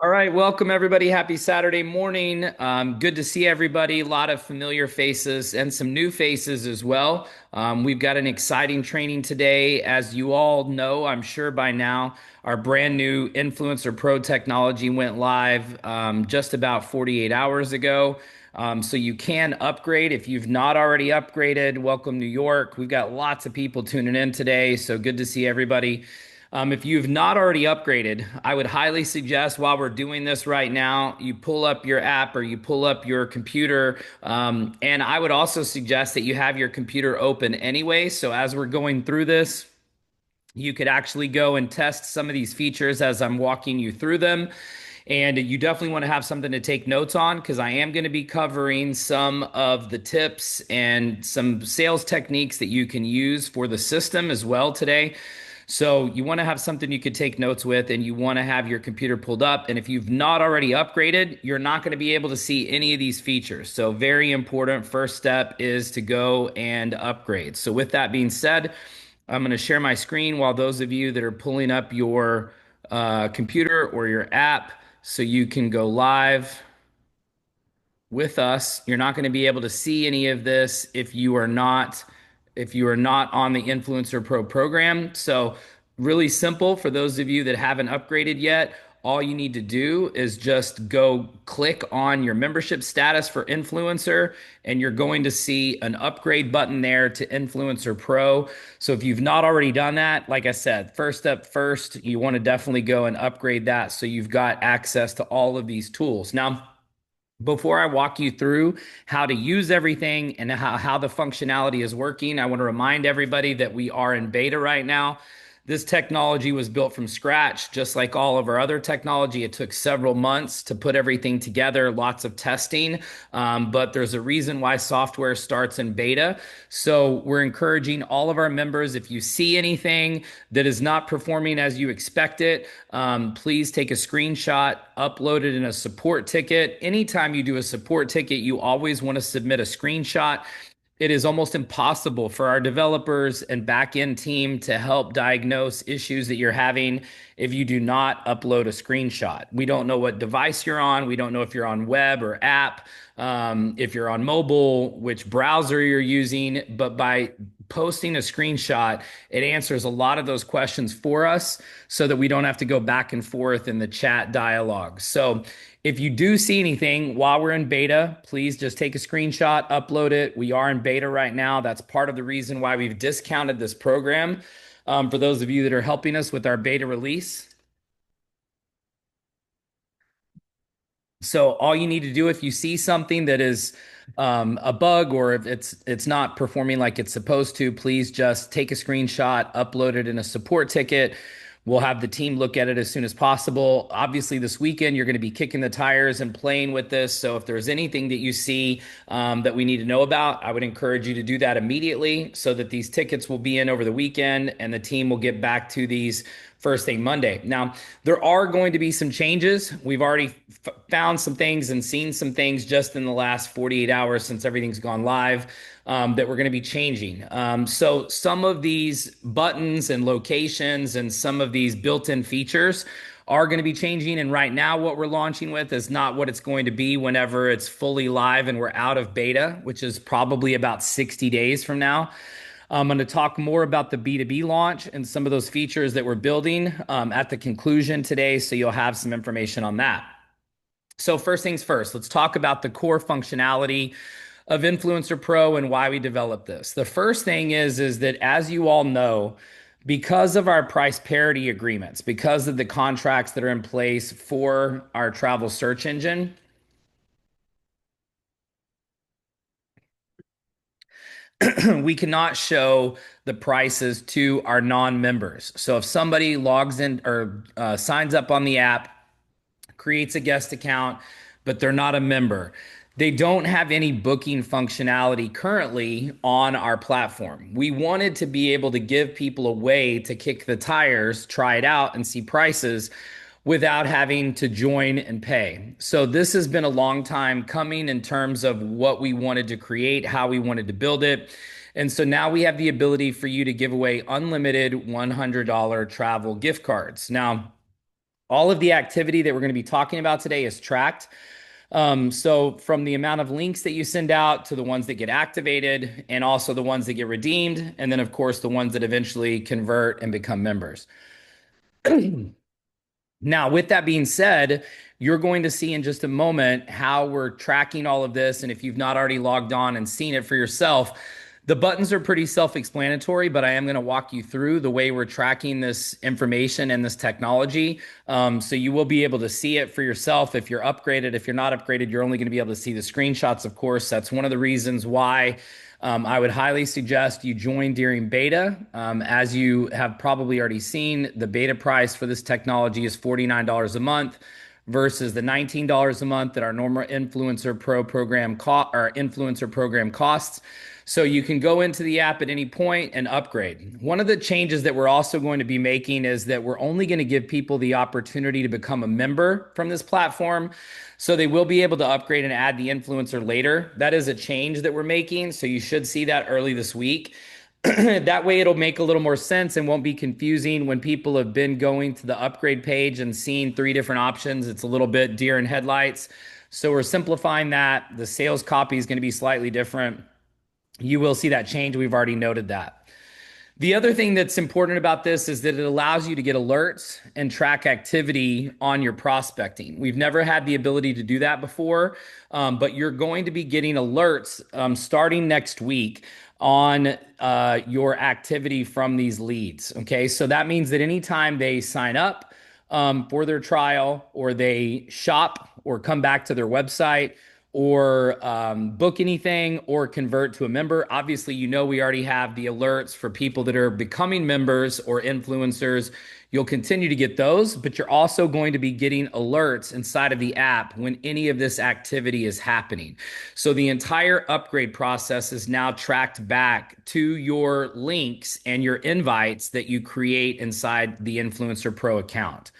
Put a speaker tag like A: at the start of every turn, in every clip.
A: All right, welcome everybody. Happy Saturday morning. Good to see everybody. A lot of familiar faces and some new faces as well. We've got an exciting training today. As you all know, I'm sure by now, our brand new Influencer Pro technology went live just about 48 hours ago. So you can upgrade if you've not already upgraded. Welcome, New York. We've got lots of people tuning in today, so good to see everybody. If you've not already upgraded, I would highly suggest while we're doing this right now, you pull up your app or you pull up your computer. And I would also suggest that you have your computer open anyway. So as we're going through this, you could actually go and test some of these features as I'm walking you through them. And you definitely want to have something to take notes on because I am going to be covering some of the tips and some sales techniques that you can use for the system as well today. So you want to have something you could take notes with and you want to have your computer pulled up. And if you've not already upgraded, you're not going to be able to see any of these features. So very important first step is to go and upgrade. So with that being said, I'm going to share my screen while those of you that are pulling up your computer or your app so you can go live with us. You're not going to be able to see any of this if you are not on the Influencer Pro program. So really simple for those of you that haven't upgraded yet. All you need to do is just go click on your membership status for Influencer, and you're going to see an upgrade button there to Influencer Pro. So if you've not already done that, like I said, first step first, you want to definitely go and upgrade that so you've got access to all of these tools. Now, before I walk you through how to use everything and how the functionality is working, I want to remind everybody that we are in beta right now. This technology was built from scratch, just like all of our other technology. It took several months to put everything together, lots of testing, but there's a reason why software starts in beta. So we're encouraging all of our members, if you see anything that is not performing as you expect it, please take a screenshot, upload it in a support ticket. Anytime you do a support ticket, you always want to submit a screenshot. It is almost impossible for our developers and backend team to help diagnose issues that you're having if you do not upload a screenshot. We don't know what device you're on. We don't know if you're on web or app, if you're on mobile, which browser you're using. But by posting a screenshot, it answers a lot of those questions for us so that we don't have to go back and forth in the chat dialogue. So if you do see anything while we're in beta, please just take a screenshot, upload it. We are in beta right now. That's part of the reason why we've discounted this program for those of you that are helping us with our beta release. So all you need to do if you see something that is a bug or if it's not performing like it's supposed to, please just take a screenshot, upload it in a support ticket. We'll have the team look at it as soon as possible. Obviously, this weekend you're going to be kicking the tires and playing with this. So if there's anything that you see that we need to know about, I would encourage you to do that immediately so that these tickets will be in over the weekend and the team will get back to these first thing Monday. Now, there are going to be some changes. We've already found some things and seen some things just in the last 48 hours since everything's gone live that we're going to be changing. So some of these buttons and locations and some of these built-in features are going to be changing. And right now, what we're launching with is not what it's going to be whenever it's fully live and we're out of beta, which is probably about 60 days from now. I'm going to talk more about the B2B launch and some of those features that we're building at the conclusion today, so you'll have some information on that. So first things first, let's talk about the core functionality of Influencer Pro and why we developed this. The first thing is that as you all know, because of our price parity agreements, because of the contracts that are in place for our travel search engine, we cannot show the prices to our non-members. So if somebody logs in or signs up on the app, creates a guest account, but they're not a member, they don't have any booking functionality currently on our platform. We wanted to be able to give people a way to kick the tires, try it out, and see prices without having to join and pay. So this has been a long time coming in terms of what we wanted to create, how we wanted to build it. And so now we have the ability for you to give away unlimited $100 travel gift cards. Now, All of the activity that we're going to be talking about today is tracked. So from the amount of links that you send out to the ones that get activated and also the ones that get redeemed, and then of course the ones that eventually convert and become members. Now, with that being said, you're going to see in just a moment how we're tracking all of this. And if you've not already logged on and seen it for yourself, the buttons are pretty self-explanatory, but I am going to walk you through the way we're tracking this information and this technology. So you will be able to see it for yourself if you're upgraded. If you're not upgraded, you're only going to be able to see the screenshots, of course. That's one of the reasons why I would highly suggest you join during beta. As you have probably already seen, the beta price for this technology is $49 a month versus the $19 a month that our normal Influencer Pro program our Influencer program costs. So you can go into the app at any point and upgrade. One of the changes that we're also going to be making is that we're only going to give people the opportunity to become a member from this platform. So they will be able to upgrade and add the influencer later. That is a change that we're making. So you should see that early this week. That way it'll make a little more sense and won't be confusing when people have been going to the upgrade page and seeing 3 different options. It's a little bit deer in headlights. So we're simplifying that. The sales copy is going to be slightly different. You will see that change. We've already noted that. The other thing that's important about this is that it allows you to get alerts and track activity on your prospecting. We've never had the ability to do that before, but you're going to be getting alerts starting next week on your activity from these leads. Okay, so that means that anytime they sign up for their trial or they shop or come back to their website, or book anything or convert to a member. Obviously, you know we already have the alerts for people that are becoming members or influencers. You'll continue to get those, but you're also going to be getting alerts inside of the app when any of this activity is happening. So the entire upgrade process is now tracked back to your links and your invites that you create inside the Influencer Pro account.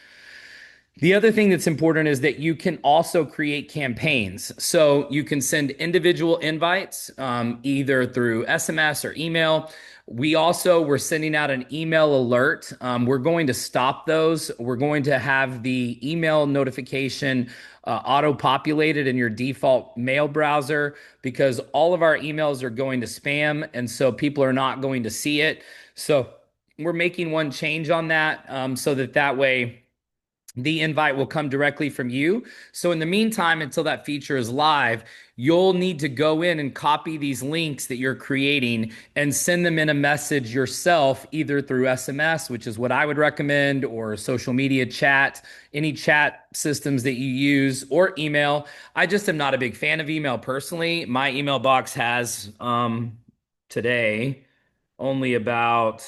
A: The other thing that's important is that you can also create campaigns. So you can send individual invites either through SMS or email. We're sending out an email alert. We're going to stop those. We're going to have the email notification auto-populated in your default mail browser because all of our emails are going to spam, and so people are not going to see it. So we're making one change on that so that way the invite will come directly from you. So in the meantime, until that feature is live, you'll need to go in and copy these links that you're creating and send them in a message yourself, either through SMS, which is what I would recommend, or social media chat, any chat systems that you use, or email. I just am not a big fan of email personally. My email box has today only about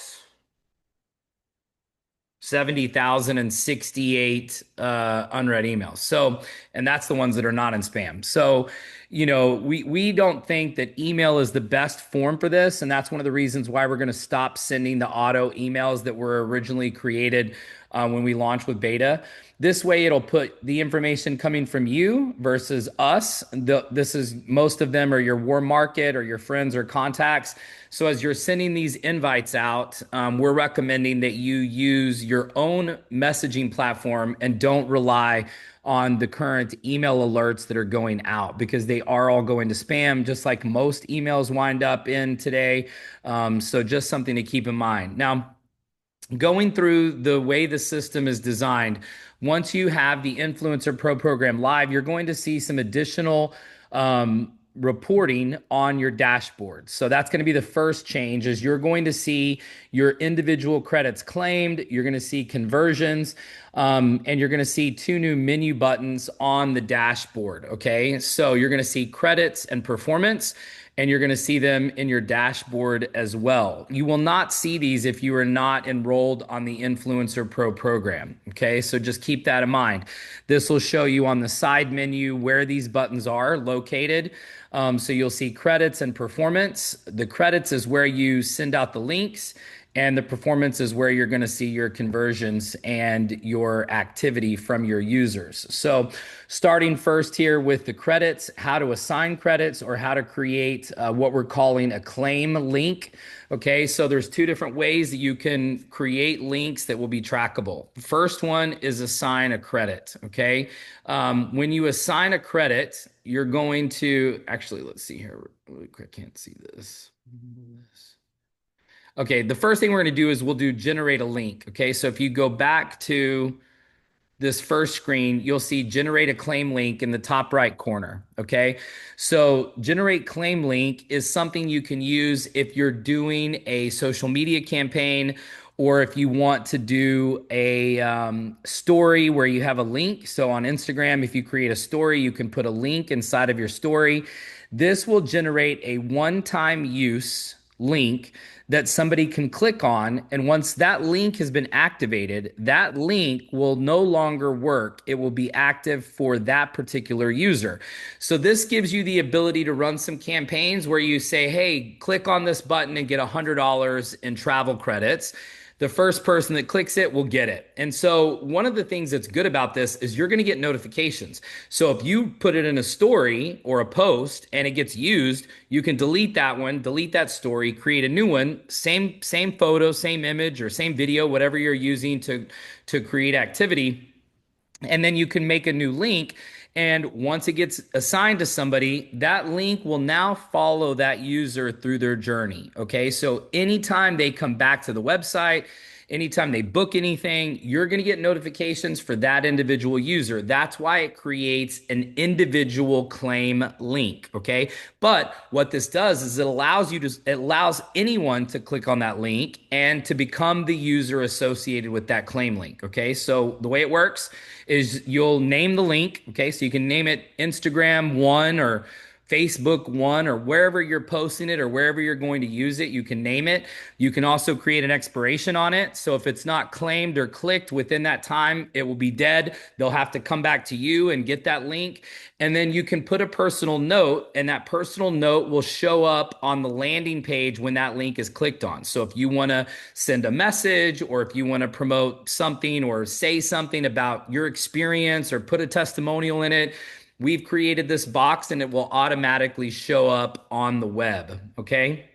A: 70,068 unread emails. So, and that's the ones that are not in spam. So, we don't think that email is the best form for this. And that's one of the reasons why we're going to stop sending the auto emails that were originally created when we launched with beta. This way, it'll put the information coming from you versus us. Most of them are your warm market or your friends or contacts. So as you're sending these invites out, we're recommending that you use your own messaging platform and don't rely on the current email alerts that are going out because they are all going to spam, just like most emails wind up in today. So just something to keep in mind. Now, going through the way the system is designed, once you have the Influencer Pro program live, you're going to see some additional reporting on your dashboard. So that's going to be the first change is you're going to see your individual credits claimed, you're going to see conversions, and you're going to see 2 new menu buttons on the dashboard. Okay. So you're going to see credits and performance, and you're going to see them in your dashboard as well. You will not see these if you are not enrolled on the Influencer Pro program. Okay, so just keep that in mind. This will show you on the side menu where these buttons are located. So you'll see credits and performance. The credits is where you send out the links, and the performance is where you're going to see your conversions and your activity from your users. So starting first here with the credits, how to assign credits or how to create what we're calling a claim link Okay, so there's two different ways that you can create links that will be trackable. The first one is assign a credit. Okay, when you assign a credit, you're going to actually, let's see here really quick. Can't see this. Okay, the first thing we're going to do is we'll do generate a link. Okay, so if you go back to this first screen, you'll see generate a claim link in the top right corner. Okay. So generate claim link is something you can use if you're doing a social media campaign or if you want to do a story where you have a link. So on Instagram, if you create a story, you can put a link inside of your story. This will generate a one-time use link that somebody can click on. And once that link has been activated, that link will no longer work. It will be active for that particular user. So this gives you the ability to run some campaigns where you say, hey, click on this button and get $100 in travel credits. The first person that clicks it will get it. And so one of the things that's good about this is you're going to get notifications. So if you put it in a story or a post and it gets used, you can delete that one, delete that story, create a new one, same photo, same image or same video, whatever you're using to create activity, and then you can make a new link. And once it gets assigned to somebody, that link will now follow that user through their journey. Okay. So anytime they come back to the website, anytime they book anything, you're going to get notifications for that individual user. That's why it creates an individual claim link. Okay. But what this does is it allows anyone to click on that link and to become the user associated with that claim link. Okay. So the way it works is you'll name the link. Okay. So you can name it Instagram 1 or Facebook 1 or wherever you're posting it or wherever you're going to use it, you can name it. You can also create an expiration on it. So if it's not claimed or clicked within that time, it will be dead. They'll have to come back to you and get that link. And then you can put a personal note, and that personal note will show up on the landing page when that link is clicked on. So if you want to send a message or if you want to promote something or say something about your experience or put a testimonial in it, we've created this box and it will automatically show up on the web. Okay.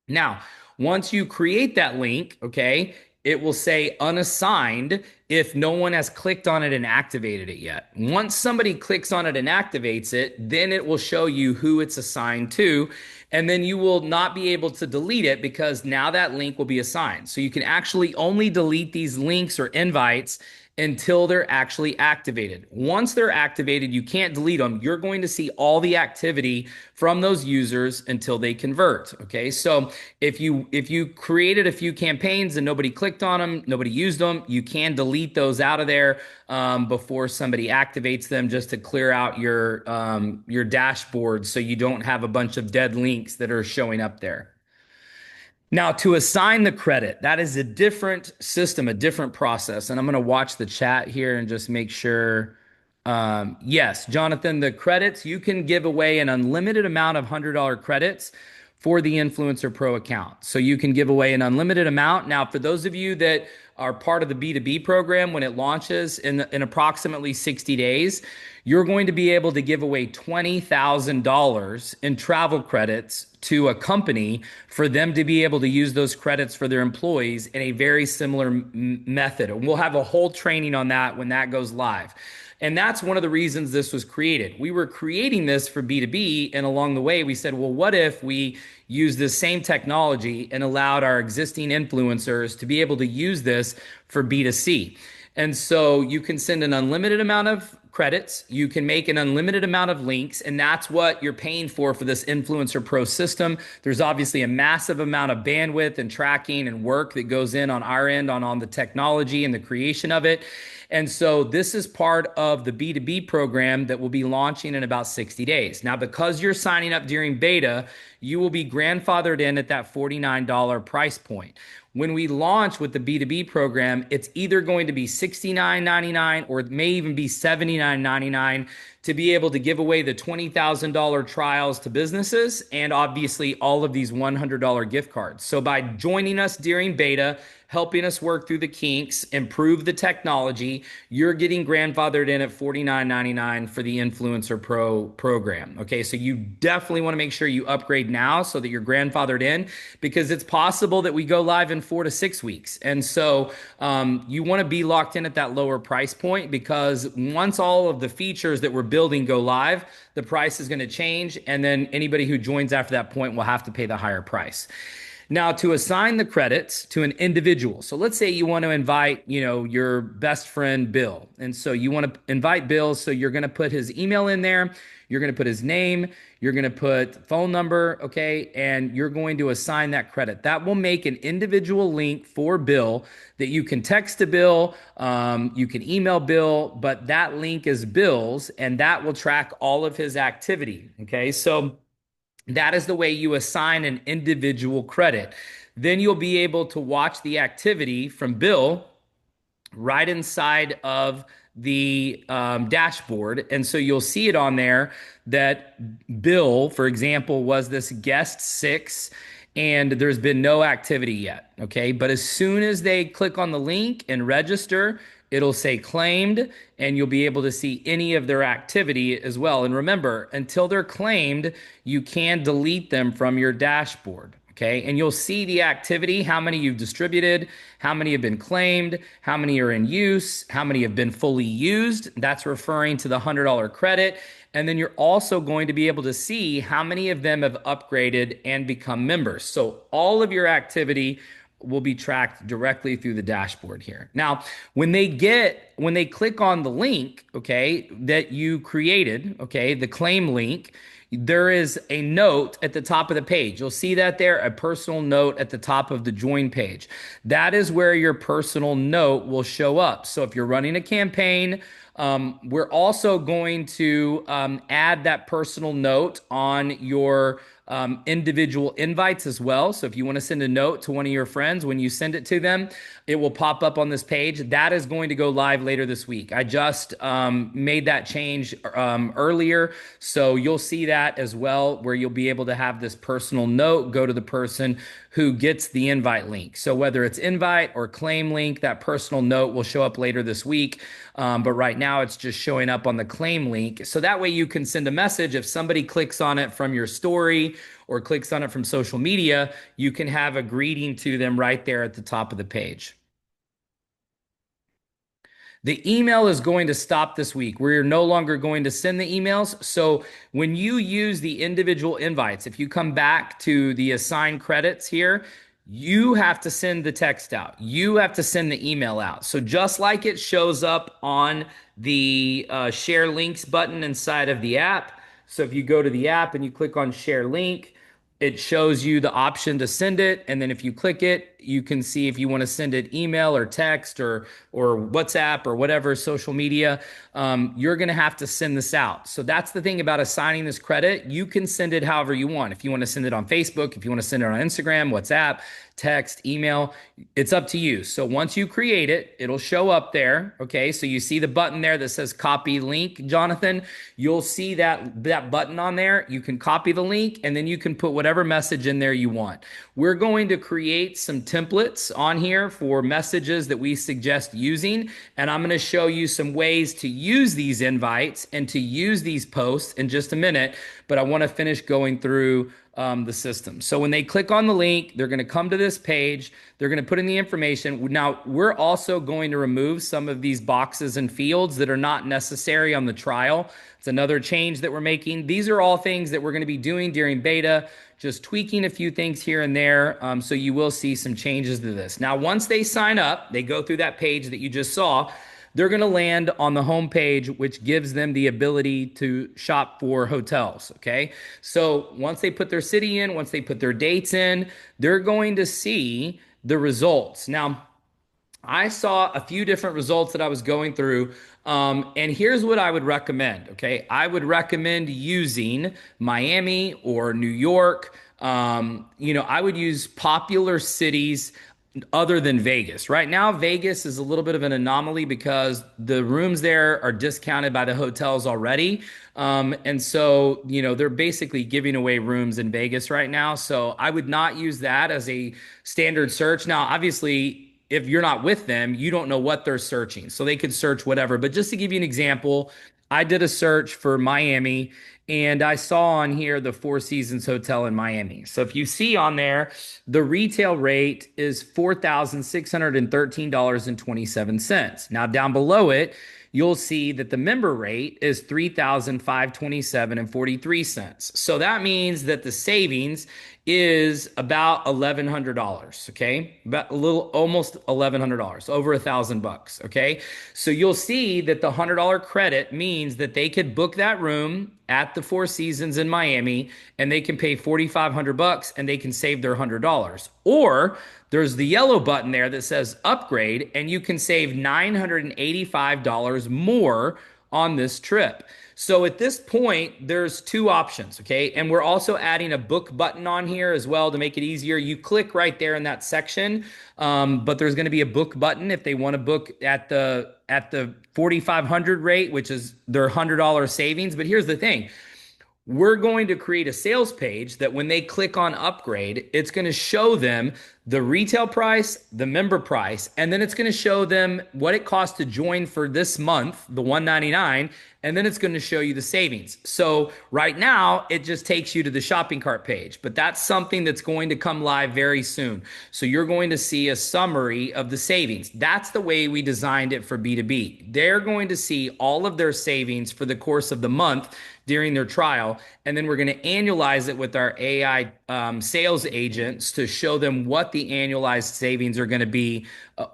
A: Now, once you create that link, okay, it will say unassigned if no one has clicked on it and activated it yet. Once somebody clicks on it and activates it, then it will show you who it's assigned to. And then you will not be able to delete it because now that link will be assigned. So you can actually only delete these links or invites until they're actually activated. Once they're activated, you can't delete them. You're going to see all the activity from those users until they convert. Okay. So if you created a few campaigns and nobody clicked on them, nobody used them, you can delete those out of there before somebody activates them, just to clear out your dashboard so you don't have a bunch of dead links that are showing up there. Now, to assign the credit, that is a different system, a different process. And I'm going to watch the chat here and just make sure. Yes, Jonathan, the credits, you can give away an unlimited amount of $100 credits for the Influencer Pro account. So you can give away an unlimited amount. Now, for those of you that are part of the B2B program, when it launches in approximately 60 days, you're going to be able to give away $20,000 in travel credits to a company for them to be able to use those credits for their employees in a very similar method. And we'll have a whole training on that when that goes live. And that's one of the reasons this was created. We were creating this for B2B, and along the way, we said, well, what if we use this same technology and allowed our existing influencers to be able to use this for B2C? And so you can send an unlimited amount of credits, you can make an unlimited amount of links, and that's what you're paying for this Influencer Pro system. There's obviously a massive amount of bandwidth and tracking and work that goes in on our end on the technology and the creation of it. And so this is part of the B2B program that will be launching in about 60 days. Now, because you're signing up during beta, you will be grandfathered in at that $49 price point. When we launch with the B2B program, it's either going to be $69.99 or it may even be $79.99 to be able to give away the $20,000 trials to businesses and obviously all of these $100 gift cards. So by joining us during beta, helping us work through the kinks, improve the technology. You're getting grandfathered in at $49.99 for the Influencer Pro program. Okay, so you definitely want to make sure you upgrade now so that you're grandfathered in, because it's possible that we go live in 4 to 6 weeks. And so you want to be locked in at that lower price point, because once all of the features that we're building go live, the price is going to change. And then anybody who joins after that point will have to pay the higher price. Now, to assign the credits to an individual. So let's say you want to invite, your best friend Bill. And so you want to invite Bill. So you're going to put his email in there. You're going to put his name. You're going to put phone number. Okay. And you're going to assign that credit. That will make an individual link for Bill that you can text to Bill. You can email Bill, but that link is Bill's, and that will track all of his activity. Okay. So that is the way you assign an individual credit. Then you'll be able to watch the activity from Bill right inside of the dashboard. And so you'll see it on there that Bill, for example, was this guest 6, and there's been no activity yet. Okay. But as soon as they click on the link and register, it'll say claimed, and you'll be able to see any of their activity as well. And remember, until they're claimed, you can delete them from your dashboard. Okay. And you'll see the activity, how many you've distributed, how many have been claimed, how many are in use, how many have been fully used. That's referring to the $100 credit. And then you're also going to be able to see how many of them have upgraded and become members. So all of your activity will be tracked directly through the dashboard here. Now, when they click on the link, okay, that you created, okay, the claim link, there is a note at the top of the page. You'll see that there, a personal note at the top of the join page. That is where your personal note will show up. So if you're running a campaign, we're also going to add that personal note on your individual invites as well. So if you want to send a note to one of your friends, when you send it to them, it will pop up on this page. That is going to go live later this week. I just made that change earlier. So you'll see that as well, where you'll be able to have this personal note go to the person who gets the invite link. So whether it's invite or claim link, that personal note will show up later this week. But right now it's just showing up on the claim link. So that way you can send a message. If somebody clicks on it from your story or clicks on it from social media, you can have a greeting to them right there at the top of the page. The email is going to stop this week. We're no longer going to send the emails. So when you use the individual invites, if you come back to the assign credits here, you have to send the text out. You have to send the email out. So just like it shows up on the share links button inside of the app. So if you go to the app and you click on share link, it shows you the option to send it. And then if you click it, you can see if you want to send it email or text or WhatsApp or whatever social media, you're going to have to send this out. So that's the thing about assigning this credit. You can send it however you want. If you want to send it on Facebook, if you want to send it on Instagram, WhatsApp, text, email, it's up to you. So once you create it, it'll show up there. Okay. So you see the button there that says copy link, Jonathan. You'll see that button on there. You can copy the link and then you can put whatever message in there you want. We're going to create some templates on here for messages that we suggest using. And I'm going to show you some ways to use these invites and to use these posts in just a minute. But I want to finish going through the system. So when they click on the link, they're going to come to this page. They're going to put in the information. Now, we're also going to remove some of these boxes and fields that are not necessary on the trial. It's another change that we're making. These are all things that we're going to be doing during beta, just tweaking a few things here and there. So you will see some changes to this. Now, once they sign up, they go through that page that you just saw. They're going to land on the home page, which gives them the ability to shop for hotels. Okay. So once they put their city in, once they put their dates in, they're going to see the results. Now, I saw a few different results that I was going through. And here's what I would recommend. Okay. I would recommend using Miami or New York. I would use popular cities other than Vegas. Right now, Vegas is a little bit of an anomaly because the rooms there are discounted by the hotels already. And so, they're basically giving away rooms in Vegas right now. So I would not use that as a standard search. Now, obviously, if you're not with them, you don't know what they're searching. So they could search whatever. But just to give you an example, I did a search for Miami and I saw on here the Four Seasons Hotel in Miami. So if you see on there, the retail rate is $4,613.27. Now down below it, you'll see that the member rate is $3,527.43. So that means that the savings is about $1,100. Okay, about a little, almost $1,100, over $1,000. Okay, so you'll see that the $100 credit means that they could book that room at the Four Seasons in Miami and they can pay $4,500 and they can save their $100. Or there's the yellow button there that says upgrade and you can save $985 more on this trip. So at this point, there's two options, okay? And we're also adding a book button on here as well to make it easier. You click right there in that section, but there's going to be a book button if they want to book at the 4,500 rate, which is their $100 savings. But here's the thing. We're going to create a sales page that when they click on upgrade, it's going to show them the retail price, the member price, and then it's going to show them what it costs to join for this month, the $199, and then it's going to show you the savings. So right now, it just takes you to the shopping cart page, but that's something that's going to come live very soon. So you're going to see a summary of the savings. That's the way we designed it for B2B. They're going to see all of their savings for the course of the month during their trial. And then we're going to annualize it with our AI sales agents to show them what the annualized savings are going to be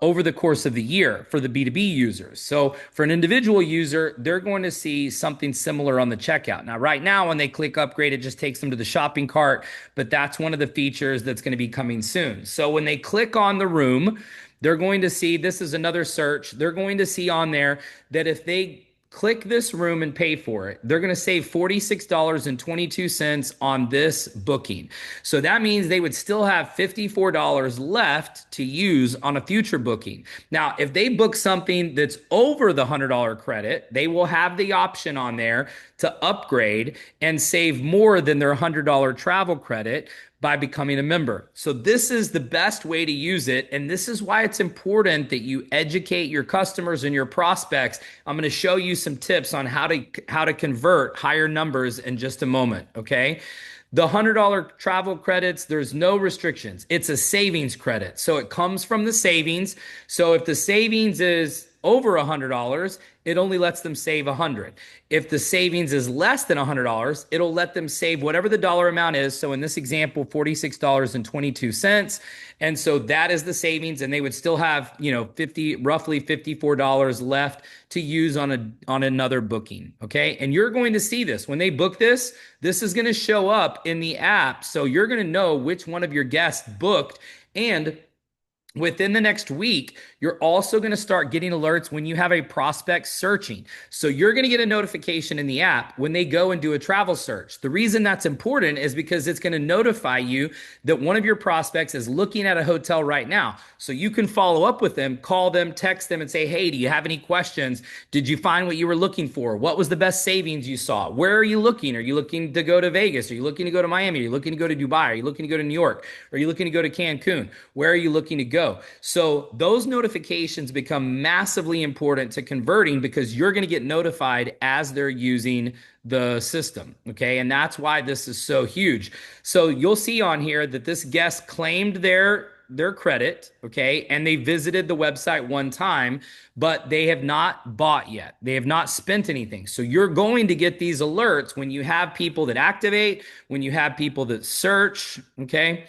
A: over the course of the year for the B2B users. So for an individual user, they're going to see something similar on the checkout. Now, right now, when they click upgrade, it just takes them to the shopping cart, but that's one of the features that's going to be coming soon. So when they click on the room, they're going to see, this is another search, they're going to see on there that if they click this room and pay for it, they're going to save $46.22 on this booking. So that means they would still have $54 left to use on a future booking. Now, if they book something that's over the $100 credit, they will have the option on there to upgrade and save more than their $100 travel credit by becoming a member. So this is the best way to use it. And this is why it's important that you educate your customers and your prospects. I'm going to show you some tips on how to convert higher numbers in just a moment. Okay. The $100 travel credits, there's no restrictions. It's a savings credit. So it comes from the savings. So if the savings is over $100, it only lets them save $100. If the savings is less than $100, it'll let them save whatever the dollar amount is. So in this example, $46.22. And so that is the savings, and they would still have, roughly $54 left to use on another booking. Okay. And you're going to see this when they book this. This is going to show up in the app. So you're going to know which one of your guests booked. And within the next week, you're also going to start getting alerts when you have a prospect searching. So you're going to get a notification in the app when they go and do a travel search. The reason that's important is because it's going to notify you that one of your prospects is looking at a hotel right now. So you can follow up with them, call them, text them and say, hey, do you have any questions? Did you find what you were looking for? What was the best savings you saw? Where are you looking? Are you looking to go to Vegas? Are you looking to go to Miami? Are you looking to go to Dubai? Are you looking to go to New York? Are you looking to go to Cancun? Where are you looking to go? So those notifications become massively important to converting because you're going to get notified as they're using the system. Okay. And that's why this is so huge. So you'll see on here that this guest claimed their credit. Okay. And they visited the website one time, but they have not bought yet. They have not spent anything. So you're going to get these alerts when you have people that activate, when you have people that search. Okay.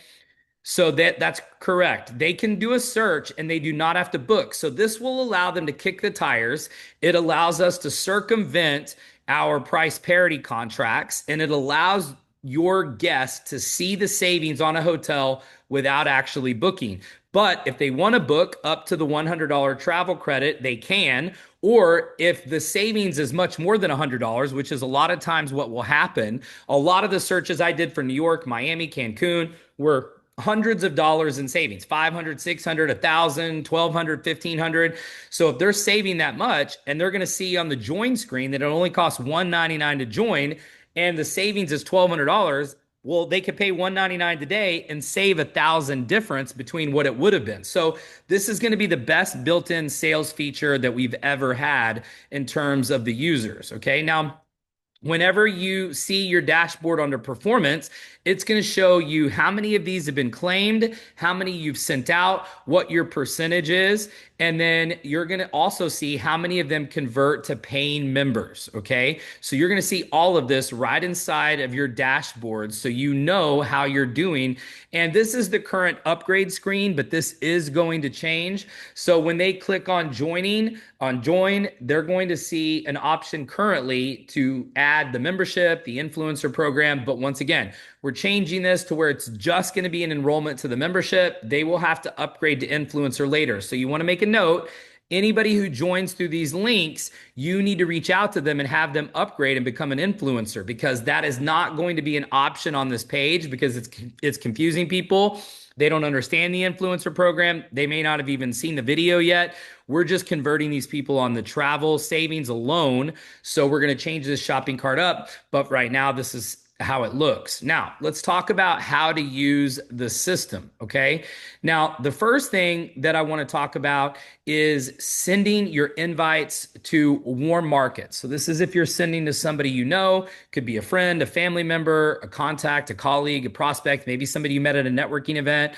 A: So that's correct. They can do a search and they do not have to book. So this will allow them to kick the tires. It allows us to circumvent our price parity contracts, and it allows your guests to see the savings on a hotel without actually booking. But if they want to book up to the $100 travel credit, they can. Or if the savings is much more than $100, which is a lot of times what will happen, a lot of the searches I did for New York, Miami, Cancun were hundreds of dollars in savings, 500, 600, 1,000, 1,200, 1,500. So if they're saving that much and they're going to see on the join screen that it only costs $199 to join and the savings is $1,200, Well, they could pay 199 today and save 1,000 difference between what it would have been. So this is going to be the best built-in sales feature that we've ever had in terms of the users. Okay. Now, whenever you see your dashboard under performance, it's going to show you how many of these have been claimed, how many you've sent out, what your percentage is, and then you're going to also see how many of them convert to paying members. Okay. So you're going to see all of this right inside of your dashboard so you know how you're doing. And this is the current upgrade screen, but this is going to change. So when they click on join, they're going to see an option currently to add the membership, the influencer program. But once again, we're changing this to where it's just going to be an enrollment to the membership. They will have to upgrade to influencer later. So you want to make a note. Anybody who joins through these links, you need to reach out to them and have them upgrade and become an influencer, because that is not going to be an option on this page, because it's confusing people. They don't understand the influencer program. They may not have even seen the video yet. We're just converting these people on the travel savings alone. So we're going to change this shopping cart up. But right now, this is how it looks. Now, let's talk about how to use the system, okay? Now, the first thing that I want to talk about is sending your invites to warm markets. So this is if you're sending to somebody you know, could be a friend, a family member, a contact, a colleague, a prospect, maybe somebody you met at a networking event.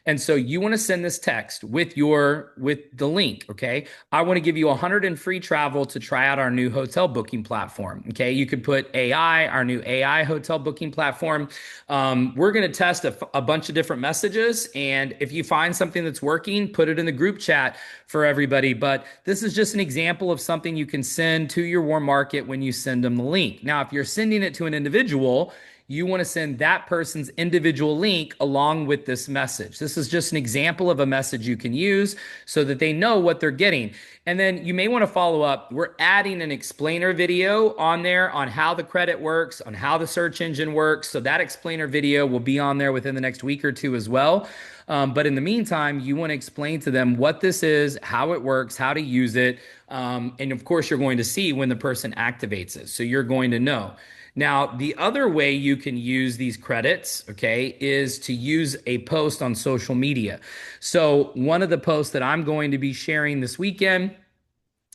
A: And so you want to send this text with the link, okay? I want to give you 100 in free travel to try out our new hotel booking platform, okay? You could put AI, our new AI hotel booking platform. We're going to test a bunch of different messages, and if you find something that's working, put it in the group chat for everybody. But this is just an example of something you can send to your warm market when you send them the link. Now, if you're sending it to an individual, you want to send that person's individual link along with this message. This is just an example of a message you can use so that they know what they're getting. And then you may want to follow up. We're adding an explainer video on there on how the credit works, on how the search engine works. So that explainer video will be on there within the next week or two as well. But in the meantime, you want to explain to them what this is, how it works, how to use it. And of course, you're going to see when the person activates it. So you're going to know. Now, the other way you can use these credits, okay, is to use a post on social media. So one of the posts that I'm going to be sharing this weekend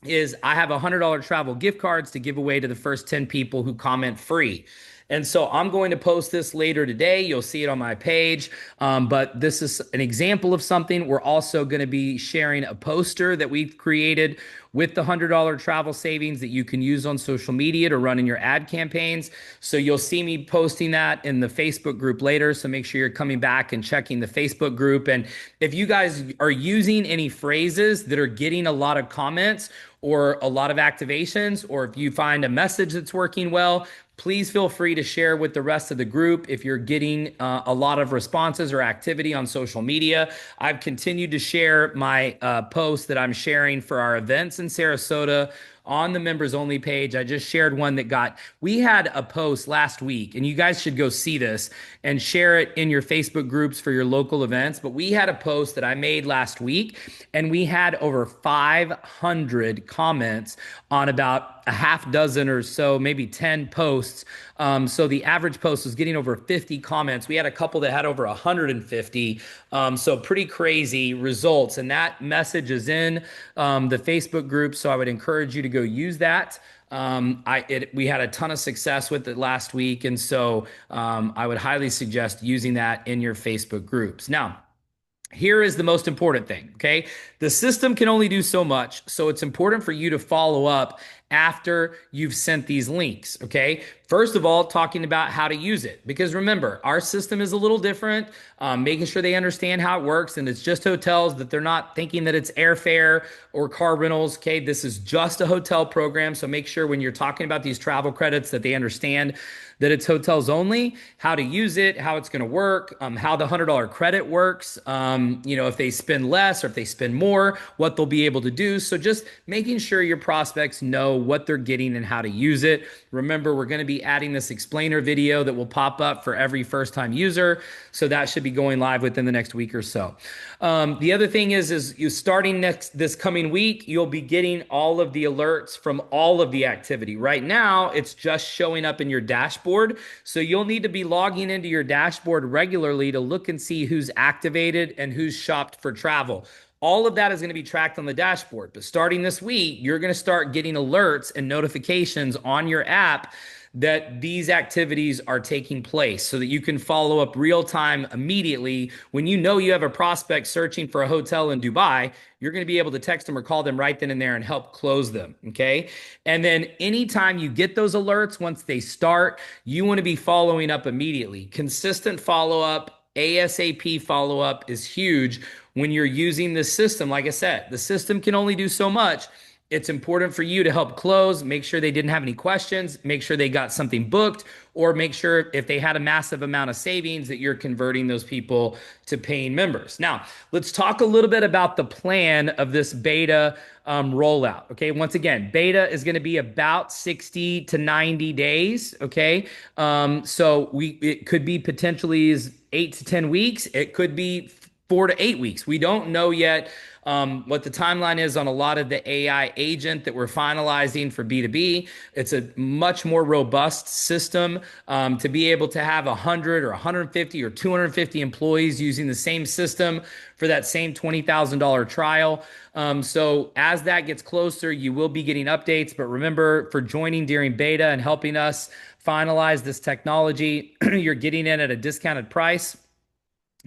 A: is I have $100 travel gift cards to give away to the first 10 people who comment free. And so I'm going to post this later today. You'll see it on my page. But this is an example of something. We're also going to be sharing a poster that we've created with the $100 travel savings that you can use on social media to run in your ad campaigns. So you'll see me posting that in the Facebook group later. So make sure you're coming back and checking the Facebook group. And if you guys are using any phrases that are getting a lot of comments or a lot of activations, or if you find a message that's working well, please feel free to share with the rest of the group if you're getting a lot of responses or activity on social media. I've continued to share my posts that I'm sharing for our events in Sarasota on the members only page. I just shared one that we had a post last week, and you guys should go see this and share it in your Facebook groups for your local events. But we had a post that I made last week, and we had over 500 comments on about a half dozen or so, maybe 10 posts. So the average post was getting over 50 comments. We had a couple that had over 150. So pretty crazy results. And that message is in the Facebook group. So I would encourage you to go use that. We had a ton of success with it last week. And so I would highly suggest using that in your Facebook groups. Now, here is the most important thing, okay? The system can only do so much, so it's important for you to follow up after you've sent these links, okay? First of all, talking about how to use it, because remember, our system is a little different, making sure they understand how it works, and it's just hotels, that they're not thinking that it's airfare or car rentals, okay? This is just a hotel program, so make sure when you're talking about these travel credits that they understand that it's hotels only, how to use it, how it's going to work, how the $100 credit works, if they spend less or if they spend more, what they'll be able to do. So just making sure your prospects know what they're getting and how to use it. Remember, we're going to be adding this explainer video that will pop up for every first time user. So that should be going live within the next week or so. The other thing is you starting this coming week, you'll be getting all of the alerts from all of the activity. Right now, it's just showing up in your dashboard. So you'll need to be logging into your dashboard regularly to look and see who's activated and who's shopped for travel. All of that is going to be tracked on the dashboard. But starting this week, you're going to start getting alerts and notifications on your app that these activities are taking place so that you can follow up real time immediately. When you know you have a prospect searching for a hotel in Dubai, you're going to be able to text them or call them right then and there and help close them. Okay. And then anytime you get those alerts, once they start, you want to be following up immediately. Consistent follow up, ASAP follow up is huge when you're using this system. Like I said, the system can only do so much. It's important for you to help close, make sure they didn't have any questions, make sure they got something booked, or make sure if they had a massive amount of savings that you're converting those people to paying members. Now, let's talk a little bit about the plan of this beta rollout. Okay, once again, beta is going to be about 60 to 90 days. Okay, so it could be potentially as 8 to 10 weeks. It could be 4 to 8 weeks. We don't know yet what the timeline is on a lot of the AI agent that we're finalizing for B2B. It's a much more robust system to be able to have 100 or 150 or 250 employees using the same system for that same $20,000 trial. So as that gets closer, you will be getting updates. But remember, for joining during beta and helping us finalize this technology, you're getting in at a discounted price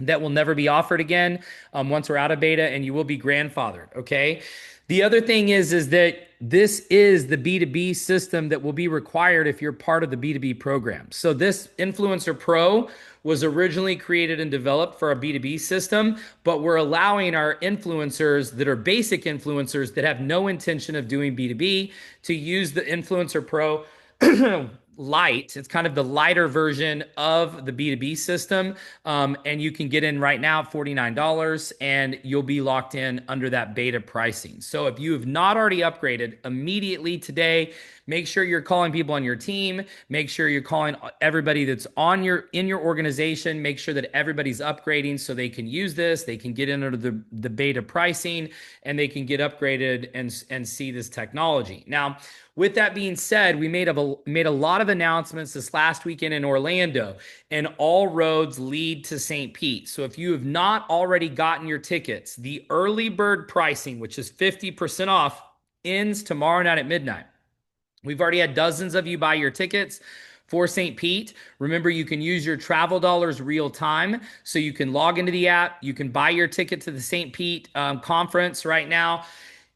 A: that will never be offered again once we're out of beta, and you will be grandfathered. Okay. The other thing is that this is the B2B system that will be required if you're part of the B2B program. So this Influencer Pro was originally created and developed for a B2B system, but we're allowing our influencers that are basic influencers that have no intention of doing B2B to use the Influencer Pro Lite. It's kind of the lighter version of the B2B system. And you can get in right now at $49 and you'll be locked in under that beta pricing. So if you have not already upgraded immediately today, make sure you're calling people on your team. Make sure you're calling everybody that's in your organization. Make sure that everybody's upgrading so they can use this. They can get in under the beta pricing and they can get upgraded and see this technology. Now, with that being said, we made a lot of announcements this last weekend in Orlando, and all roads lead to St. Pete. So if you have not already gotten your tickets, the early bird pricing, which is 50% off, ends tomorrow night at midnight. We've already had dozens of you buy your tickets for St. Pete. Remember, you can use your travel dollars real time. So you can log into the app. You can buy your ticket to the St. Pete conference right now.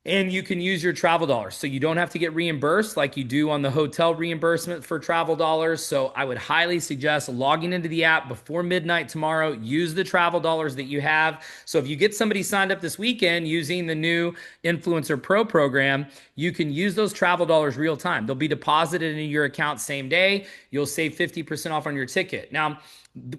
A: And you can use your travel dollars. So you don't have to get reimbursed like you do on the hotel reimbursement for travel dollars. So I would highly suggest logging into the app before midnight tomorrow. Use the travel dollars that you have. So if you get somebody signed up this weekend using the new Influencer Pro program, you can use those travel dollars real time. They'll be deposited into your account same day. You'll save 50% off on your ticket. Now,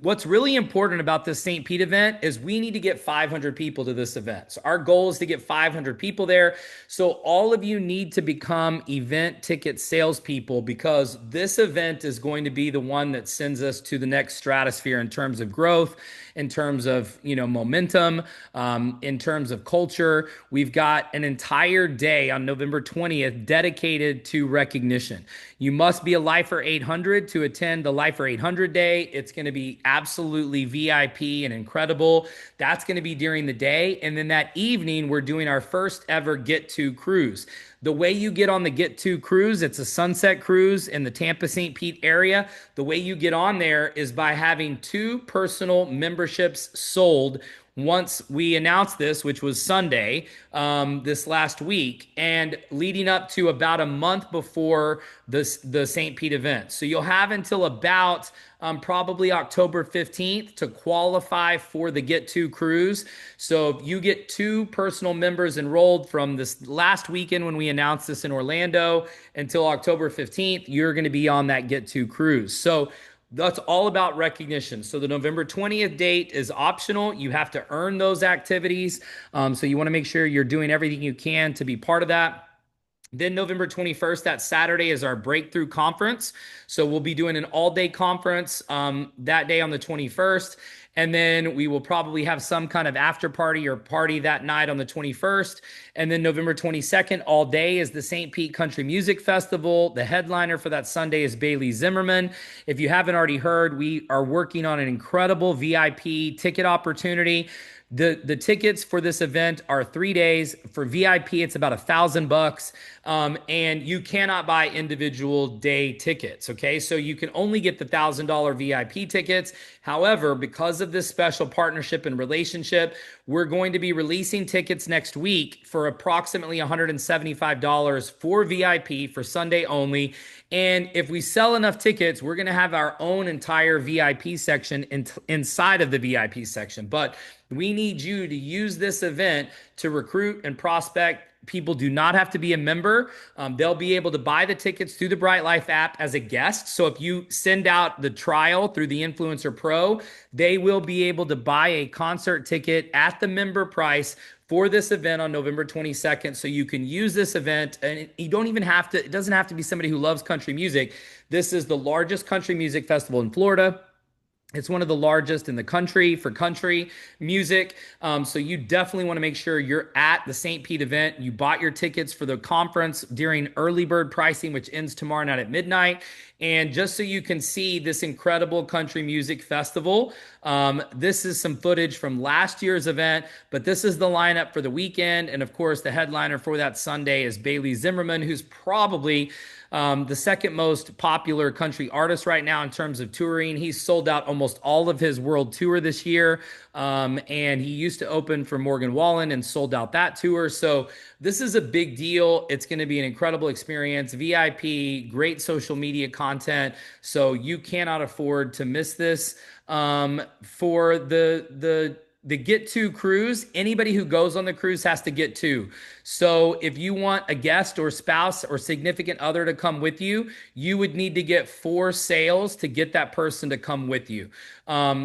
A: what's really important about this St. Pete event is we need to get 500 people to this event. So our goal is to get 500 people there. So all of you need to become event ticket salespeople because this event is going to be the one that sends us to the next stratosphere in terms of growth, in terms of, momentum, in terms of culture. We've got an entire day on November 20th dedicated to recognition. You must be a Lifer 800 to attend the Lifer 800 day. It's going to be absolutely VIP and incredible. That's going to be during the day. And then that evening, we're doing our first ever Get To cruise. The way you get on the Get To cruise, it's a sunset cruise in the Tampa St. Pete area. The way you get on there is by having 2 personal memberships sold once we announced this, which was Sunday, this last week, and leading up to about a month before the St. Pete event. So you'll have until about probably October 15th to qualify for the Get To cruise. So if you get 2 personal members enrolled from this last weekend when we announced this in Orlando until October 15th, you're going to be on that Get To cruise. So that's all about recognition. So the November 20th date is optional. You have to earn those activities. So you want to make sure you're doing everything you can to be part of that. Then November 21st, that Saturday, is our breakthrough conference. So we'll be doing an all-day conference that day on the 21st. And then we will probably have some kind of after party or party that night on the 21st. And then November 22nd, all day, is the St. Pete Country Music Festival. The headliner for that Sunday is Bailey Zimmerman. If you haven't already heard, we are working on an incredible VIP ticket opportunity. The tickets for this event are 3 days. For VIP, it's about $1,000, and you cannot buy individual day tickets. Okay, so you can only get the $1,000 VIP tickets. However, because of this special partnership and relationship, we're going to be releasing tickets next week for approximately $175 for VIP for Sunday only. And if we sell enough tickets, we're going to have our own entire VIP section inside of the VIP section. But we need you to use this event to recruit and prospect. People do not have to be a member. They'll be able to buy the tickets through the Bright Life app as a guest. So if you send out the trial through the Influencer Pro, they will be able to buy a concert ticket at the member price for this event on November 22nd. So you can use this event, and you don't even have to, it doesn't have to be somebody who loves country music. This is the largest country music festival in Florida. It's one of the largest in the country for country music. So you definitely want to make sure you're at the St. Pete event. You bought your tickets for the conference during early bird pricing, which ends tomorrow night at midnight. And just so you can see this incredible country music festival, this is some footage from last year's event, but this is the lineup for the weekend. And of course, the headliner for that Sunday is Bailey Zimmerman, who's probably the second most popular country artist right now in terms of touring. He's sold out almost all of his world tour this year. And he used to open for Morgan Wallen and sold out that tour. So this is a big deal. It's going to be an incredible experience. VIP, great social media content. So you cannot afford to miss this. For the Get To cruise, anybody who goes on the cruise has to get to. So if you want a guest or spouse or significant other to come with you, you would need to get 4 sales to get that person to come with you.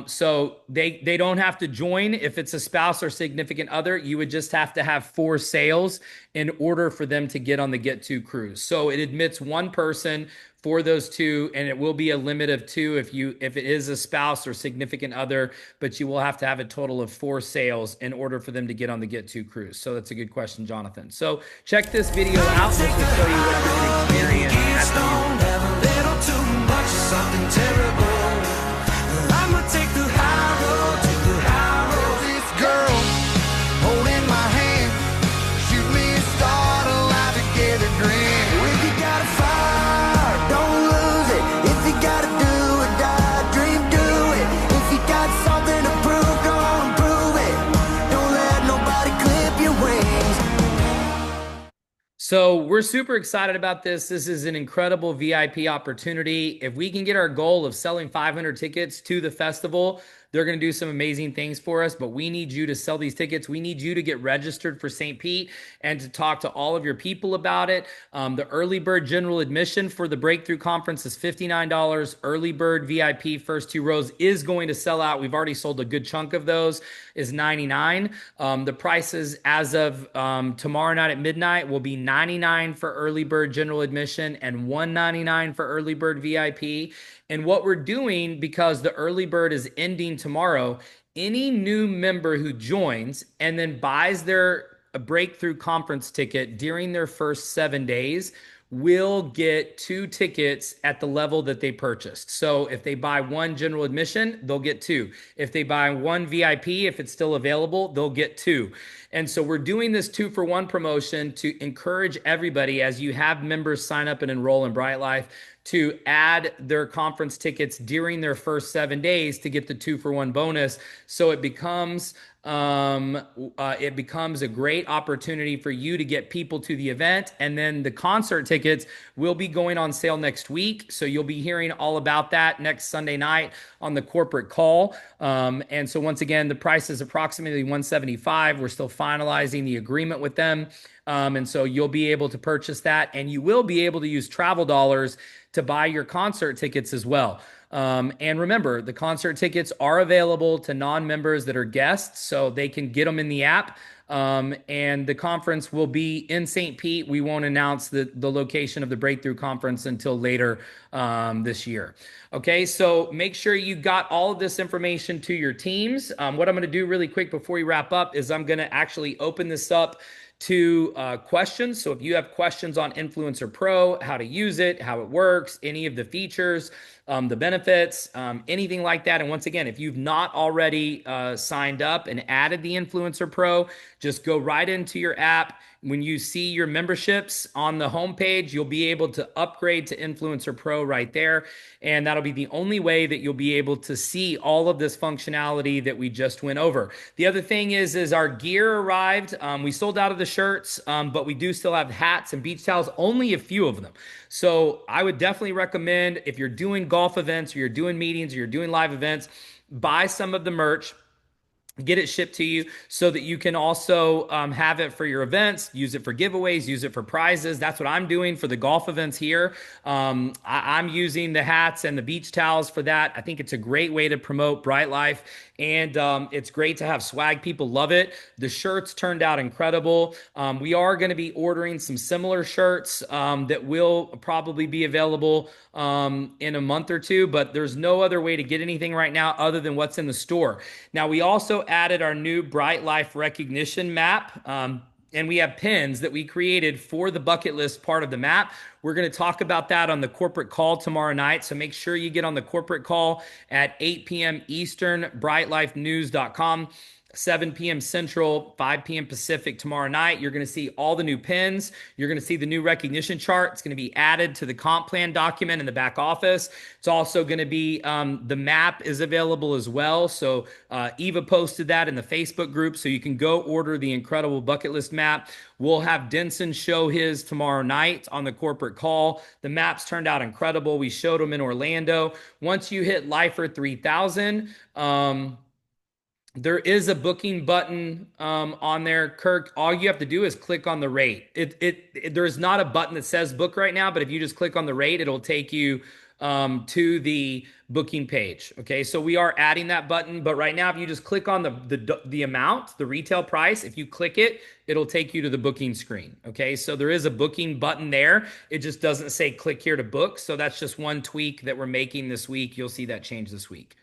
A: So they don't have to join if it's a spouse or significant other. You would just have to have 4 sales in order for them to get on the Get To cruise. So it admits one person for those 2, and it will be a limit of 2 if it is a spouse or significant other, but you will have to have a total of 4 sales in order for them to get on the Get To cruise. So that's a good question, Jonathan. So check this video out. This will show you what you can experience at
B: something terrible. I'ma take the high road, take the high road. This girl holding my hand, shoot me a start, a life together dream. If you got a fire, don't lose it. If you gotta do or die, dream, do it. If you got something to prove, go on and prove it. Don't let nobody clip your wings.
A: So we're super excited about this. This is an incredible VIP opportunity. If we can get our goal of selling 500 tickets to the festival, they're going to do some amazing things for us, but we need you to sell these tickets. We need you to get registered for St. Pete and to talk to all of your people about it. The early bird general admission for the Breakthrough Conference is $59. Early bird VIP first 2 rows is going to sell out. We've already sold a good chunk of those, is $99. The prices as of tomorrow night at midnight will be $99 for early bird general admission and $199 for early bird VIP. And what we're doing, because the early bird is ending tomorrow, any new member who joins and then buys their Breakthrough Conference ticket during their first 7 days will get 2 tickets at the level that they purchased. So if they buy 1 general admission, they'll get 2. If they buy 1 VIP, if it's still available, they'll get 2. And so we're doing this 2-for-1 promotion to encourage everybody, as you have members sign up and enroll in Bright Life, to add their conference tickets during their first 7 days to get the 2-for-1 bonus. So it becomes a great opportunity for you to get people to the event. And then the concert tickets will be going on sale next week. So you'll be hearing all about that next Sunday night on the corporate call. And so once again, the price is approximately $175. We're still finalizing the agreement with them. And so you'll be able to purchase that, and you will be able to use travel dollars to buy your concert tickets as well. And remember, the concert tickets are available to non-members that are guests, so they can get them in the app. And the conference will be in St. Pete. We won't announce the location of the Breakthrough Conference until later this year. Okay, so make sure you got all of this information to your teams. What I'm going to do really quick before we wrap up is I'm going to actually open this up to questions. So if you have questions on Influencer Pro, how to use it, how it works, any of the features, the benefits, anything like that. And once again, if you've not already signed up and added the Influencer Pro, just go right into your app. When you see your memberships on the homepage, you'll be able to upgrade to Influencer Pro right there. And that'll be the only way that you'll be able to see all of this functionality that we just went over. The other thing is our gear arrived. We sold out of the shirts, but we do still have hats and beach towels, only a few of them. So I would definitely recommend, if you're doing golf events or you're doing meetings or you're doing live events, buy some of the merch, get it shipped to you so that you can also have it for your events, use it for giveaways, use it for prizes. That's what I'm doing for the golf events here. I'm using the hats and the beach towels for that. I think it's a great way to promote Bright Life, and it's great to have swag. People love it. The shirts turned out incredible. We are going to be ordering some similar shirts that will probably be available in a month or two, but there's no other way to get anything right now other than what's in the store. Now, we also added our new Bright Life recognition map. And we have pins that we created for the bucket list part of the map. We're going to talk about that on the corporate call tomorrow night. So make sure you get on the corporate call at 8 p.m. Eastern, brightlifenews.com. 7 p.m. Central, 5 p.m. Pacific tomorrow night. You're going to see all the new pins. You're going to see the new recognition chart. It's going to be added to the comp plan document in the back office. It's also going to be, the map is available as well. So Eva posted that in the Facebook group. So you can go order the incredible bucket list map. We'll have Denson show his tomorrow night on the corporate call. The maps turned out incredible. We showed them in Orlando. Once you hit Lifer 3000, there is a booking button on there, Kirk. All you have to do is click on the rate. There is not a button that says book right now, but if you just click on the rate, it'll take you to the booking page. Okay, so we are adding that button, but right now, if you just click on the amount, the retail price, if you click it, it'll take you to the booking screen. Okay, so there is a booking button there. It just doesn't say click here to book. So that's just one tweak that we're making this week. You'll see that change this week.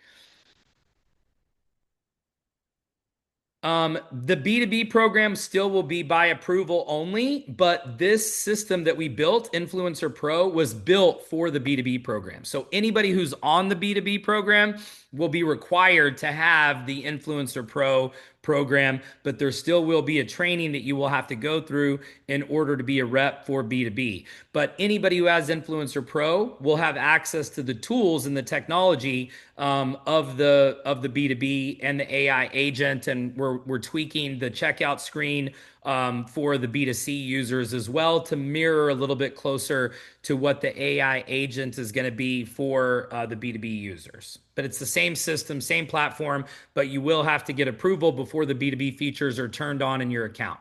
A: The B2B program still will be by approval only, but this system that we built, Influencer Pro, was built for the B2B program. So anybody who's on the B2B program will be required to have the Influencer Pro program, but there still will be a training that you will have to go through in order to be a rep for B2B. But anybody who has Influencer Pro will have access to the tools and the technology of the B2B and the AI agent, and we're tweaking the checkout screen for the B2C users as well to mirror a little bit closer to what the AI agent is going to be for the B2B users. But it's the same system, same platform, but you will have to get approval before the B2B features are turned on in your account.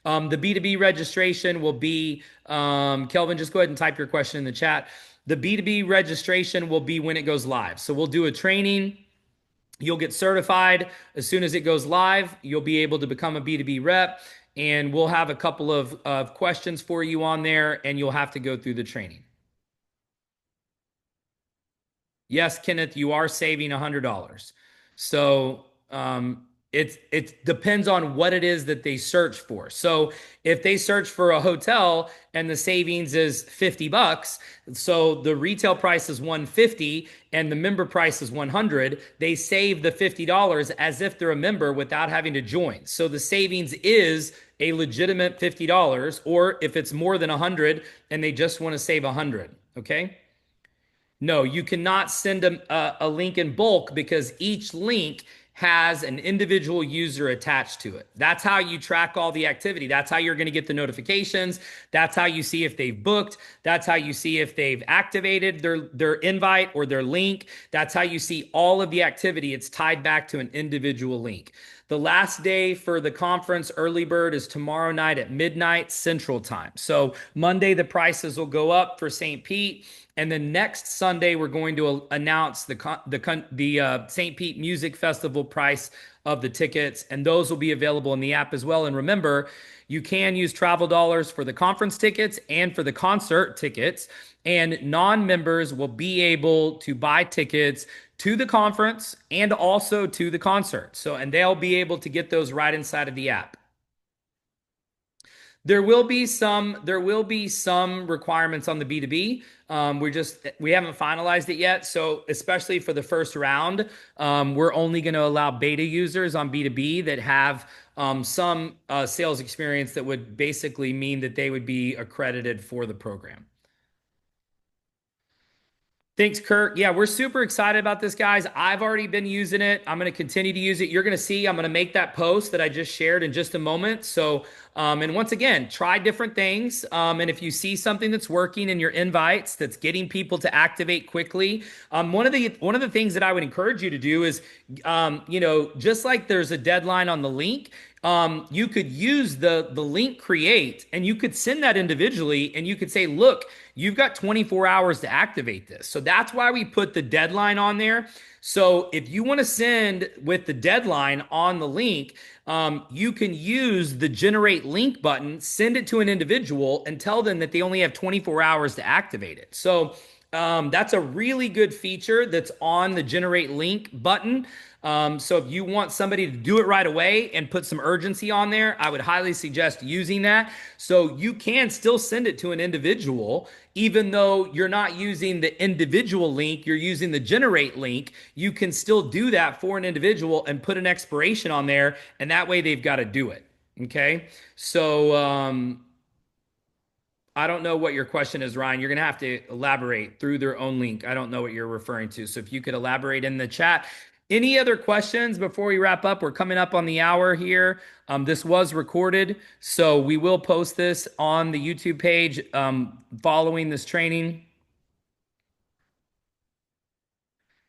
A: The B2B registration will be, Kelvin, just go ahead and type your question in the chat. The B2B registration will be when it goes live. So we'll do a training. You'll get certified. As soon as it goes live, you'll be able to become a B2B rep. And we'll have a couple of questions for you on there, and you'll have to go through the training. Yes, Kenneth, you are saving $100. So it depends on what it is that they search for. So if they search for a hotel and the savings is $50, so the retail price is $150 and the member price is $100, they save the $50 as if they're a member without having to join. So the savings is a legitimate $50, or if it's more than $100 and they just want to save $100, okay? No, you cannot send a link in bulk because each link has an individual user attached to it. That's how you track all the activity. That's how you're going to get the notifications. That's how you see if they've booked. That's how you see if they've activated their invite or their link. That's how you see all of the activity. It's tied back to an individual link. The last day for the conference early bird is tomorrow night at midnight Central Time. So Monday, the prices will go up for St. Pete. And then next Sunday, we're going to announce the St. Pete Music Festival price of the tickets, and those will be available in the app as well. And remember, you can use travel dollars for the conference tickets and for the concert tickets, and non-members will be able to buy tickets to the conference and also to the concert. So, and they'll be able to get those right inside of the app. There will be some requirements on the B2B. We haven't finalized it yet. So especially for the first round, we're only going to allow beta users on B2B that have some sales experience that would basically mean that they would be accredited for the program. Thanks, Kurt. Yeah, we're super excited about this, guys. I've already been using it. I'm going to continue to use it. You're going to see, I'm going to make that post that I just shared in just a moment. So, and once again, try different things. And if you see something that's working in your invites, that's getting people to activate quickly, one of the things that I would encourage you to do is, just like there's a deadline on the link, you could use the link create, and you could send that individually, and you could say, look, you've got 24 hours to activate this. So that's why we put the deadline on there. So if you want to send with the deadline on the link, you can use the generate link button, send it to an individual, and tell them that they only have 24 hours to activate it. So that's a really good feature that's on the generate link button. So if you want somebody to do it right away and put some urgency on there, I would highly suggest using that. So you can still send it to an individual, even though you're not using the individual link, you're using the generate link. You can still do that for an individual and put an expiration on there, and that way they've got to do it. Okay. So, I don't know what your question is, Ryan. You're going to have to elaborate through their own link. I don't know what you're referring to. So if you could elaborate in the chat. Any other questions before we wrap up? We're coming up on the hour here. This was recorded, so we will post this on the YouTube page following this training.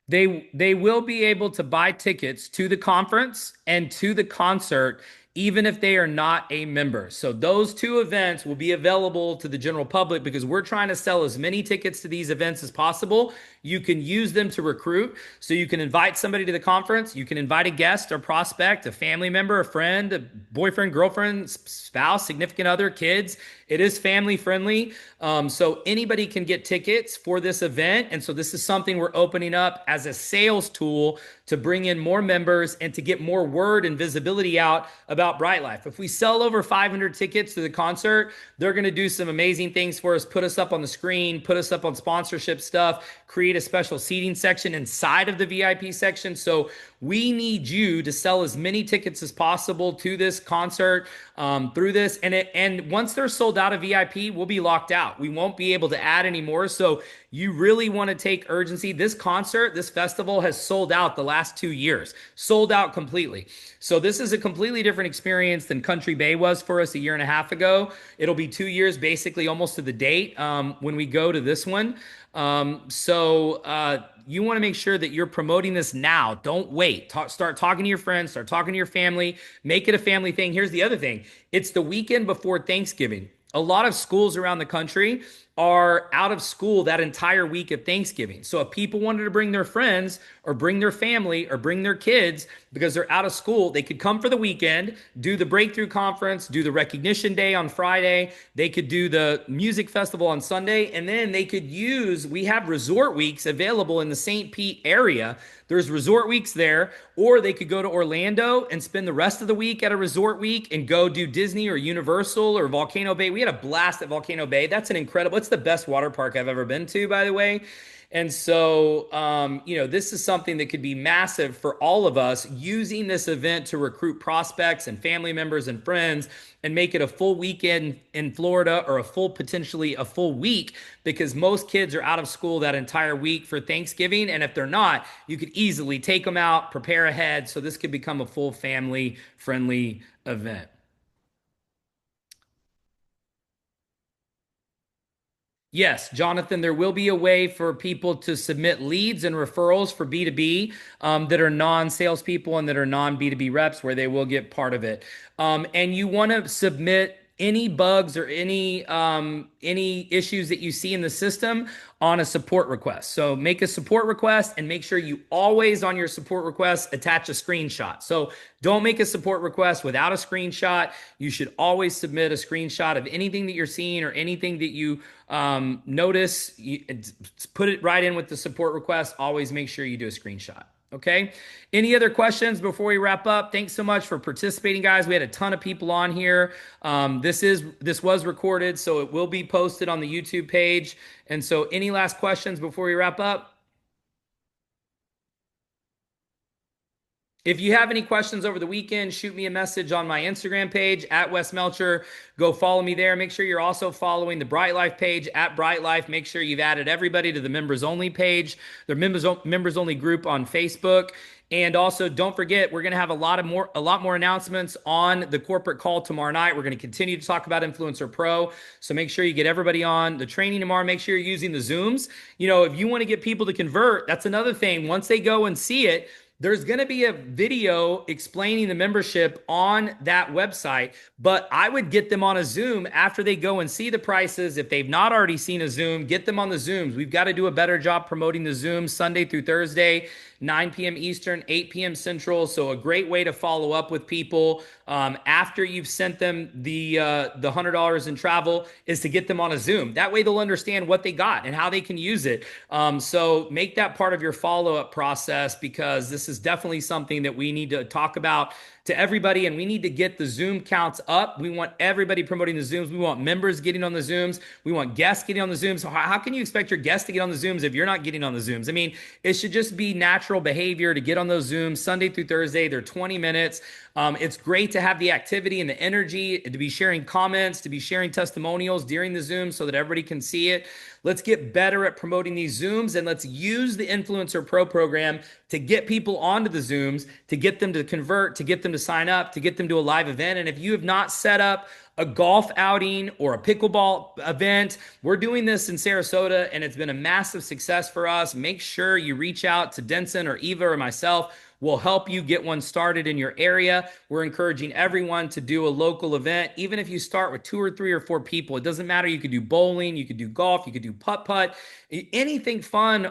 A: They will be able to buy tickets to the conference and to the concert even if they are not a member. So those two events will be available to the general public because we're trying to sell as many tickets to these events as possible. You can use them to recruit. So you can invite somebody to the conference. You can invite a guest or prospect, a family member, a friend, a boyfriend, girlfriend, spouse, significant other, kids. It is family friendly. So anybody can get tickets for this event. And so this is something we're opening up as a sales tool to bring in more members and to get more word and visibility out about Bright Life. If we sell over 500 tickets to the concert, they're going to do some amazing things for us, put us up on the screen, put us up on sponsorship stuff, create a special seating section inside of the VIP section. So we need you to sell as many tickets as possible to this concert through this. And once they're sold out of VIP, we'll be locked out. We won't be able to add any more. So you really want to take urgency. This concert, this festival has sold out the last 2 years, sold out completely. So this is a completely different experience than Country Bay was for us a year and a half ago. It'll be 2 years, basically almost to the date when we go to this one. You want to make sure that you're promoting this now. Don't wait. Start talking to your friends, start talking to your family, make it a family thing. Here's the other thing. It's the weekend before Thanksgiving. A lot of schools around the country are out of school that entire week of Thanksgiving. So if people wanted to bring their friends or bring their family or bring their kids because they're out of school, they could come for the weekend, do the breakthrough conference, do the recognition day on Friday. They could do the music festival on Sunday, and then they could we have resort weeks available in the St. Pete area. There's resort weeks there, or they could go to Orlando and spend the rest of the week at a resort week and go do Disney or Universal or Volcano Bay. We had a blast at Volcano Bay. That's it's the best water park I've ever been to, by the way. And so, this is something that could be massive for all of us, using this event to recruit prospects and family members and friends and make it a full weekend in Florida, or potentially a full week, because most kids are out of school that entire week for Thanksgiving. And if they're not, you could easily take them out, prepare ahead. So this could become a full family friendly event. Yes, Jonathan, there will be a way for people to submit leads and referrals for B2B that are non-salespeople and that are non-B2B reps, where they will get part of it. And you want to submit any bugs or any issues that you see in the system on a support request. So make a support request and make sure you always on your support request attach a screenshot. So don't make a support request without a screenshot. You should always submit a screenshot of anything that you're seeing or anything that you notice. Put it right in with the support request. Always make sure you do a screenshot. Okay. Any other questions before we wrap up? Thanks so much for participating, guys. We had a ton of people on here. This was recorded, so it will be posted on the YouTube page. And so, any last questions before we wrap up? If you have any questions over the weekend, shoot me a message on my Instagram page at Wes Melcher. Go follow me there. Make sure you're also following the Bright Life page at Bright Life. Make sure you've added everybody to the members only page, the members only group on Facebook. And also, don't forget, we're going to have a lot more announcements on the corporate call tomorrow night. We're going to continue to talk about Influencer Pro. So make sure you get everybody on the training tomorrow. Make sure you're using the Zooms. You know, if you want to get people to convert, that's another thing. Once they go and see it, there's going to be a video explaining the membership on that website, but I would get them on a Zoom after they go and see the prices. If they've not already seen a Zoom, get them on the Zooms. We've got to do a better job promoting the Zoom Sunday through Thursday, 9 p.m. Eastern, 8 p.m. Central. So a great way to follow up with people after you've sent them the $100 in travel is to get them on a Zoom. That way they'll understand what they got and how they can use it. So make that part of your follow-up process, because this is definitely something that we need to talk about to everybody, and we need to get the Zoom counts up. We want everybody promoting the Zooms. We want members getting on the Zooms. We want guests getting on the Zooms. How can you expect your guests to get on the Zooms if you're not getting on the Zooms? I mean, it should just be natural behavior to get on those Zooms Sunday through Thursday. They're 20 minutes. It's great to have the activity and the energy, to be sharing comments, to be sharing testimonials during the Zoom so that everybody can see it. Let's get better at promoting these Zooms, and let's use the Influencer Pro program to get people onto the Zooms, to get them to convert, to get them to sign up, to get them to a live event. And if you have not set up a golf outing or a pickleball event, we're doing this in Sarasota, and it's been a massive success for us. Make sure you reach out to Denson or Eva or myself. We'll help you get one started in your area. We're encouraging everyone to do a local event. Even if you start with 2 or 3 or 4 people, it doesn't matter. You could do bowling, you could do golf, you could do putt-putt, anything fun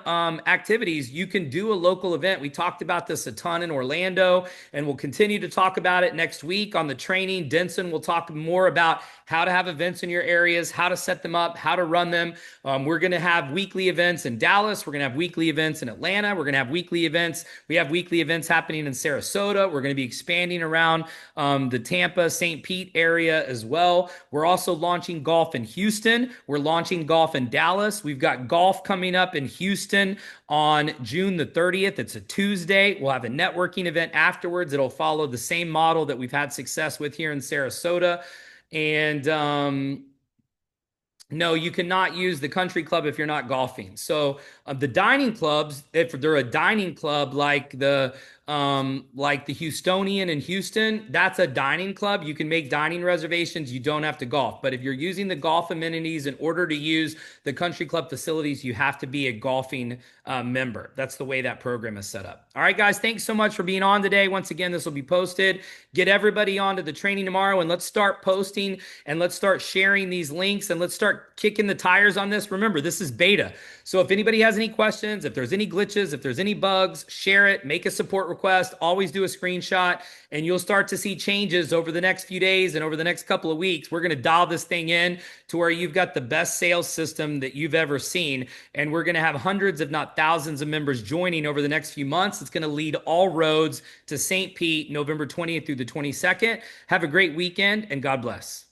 A: activities. You can do a local event. We talked about this a ton in Orlando, and we'll continue to talk about it next week on the training. Denson will talk more about how to have events in your areas, how to set them up, how to run them. We're going to have weekly events in Dallas. We're going to have weekly events in Atlanta. We're going to have weekly events. We have weekly events happening in Sarasota. We're going to be expanding around the Tampa, St. Pete area as well. We're also launching golf in Houston. We're launching golf in Dallas. We've got golf coming up in Houston on June the 30th. It's a Tuesday. We'll have a networking event afterwards. It'll follow the same model that we've had success with here in Sarasota. And no, you cannot use the country club if you're not golfing. So the dining clubs, if they're a dining club like the Houstonian in Houston, that's a dining club. You can make dining reservations. You don't have to golf. But if you're using the golf amenities in order to use the country club facilities, you have to be a golfing member. That's the way that program is set up. All right, guys, thanks so much for being on today. Once again, this will be posted. Get everybody onto the training tomorrow, and let's start posting and let's start sharing these links, and let's start kicking the tires on this. Remember, this is beta. So if anybody has any questions, if there's any glitches, if there's any bugs, share it, make a support request, always do a screenshot, and you'll start to see changes over the next few days and over the next couple of weeks. We're going to dial this thing in to where you've got the best sales system that you've ever seen, and we're going to have hundreds, if not thousands of members joining over the next few months. It's going to lead all roads to St. Pete, November 20th through the 22nd. Have a great weekend, and God bless.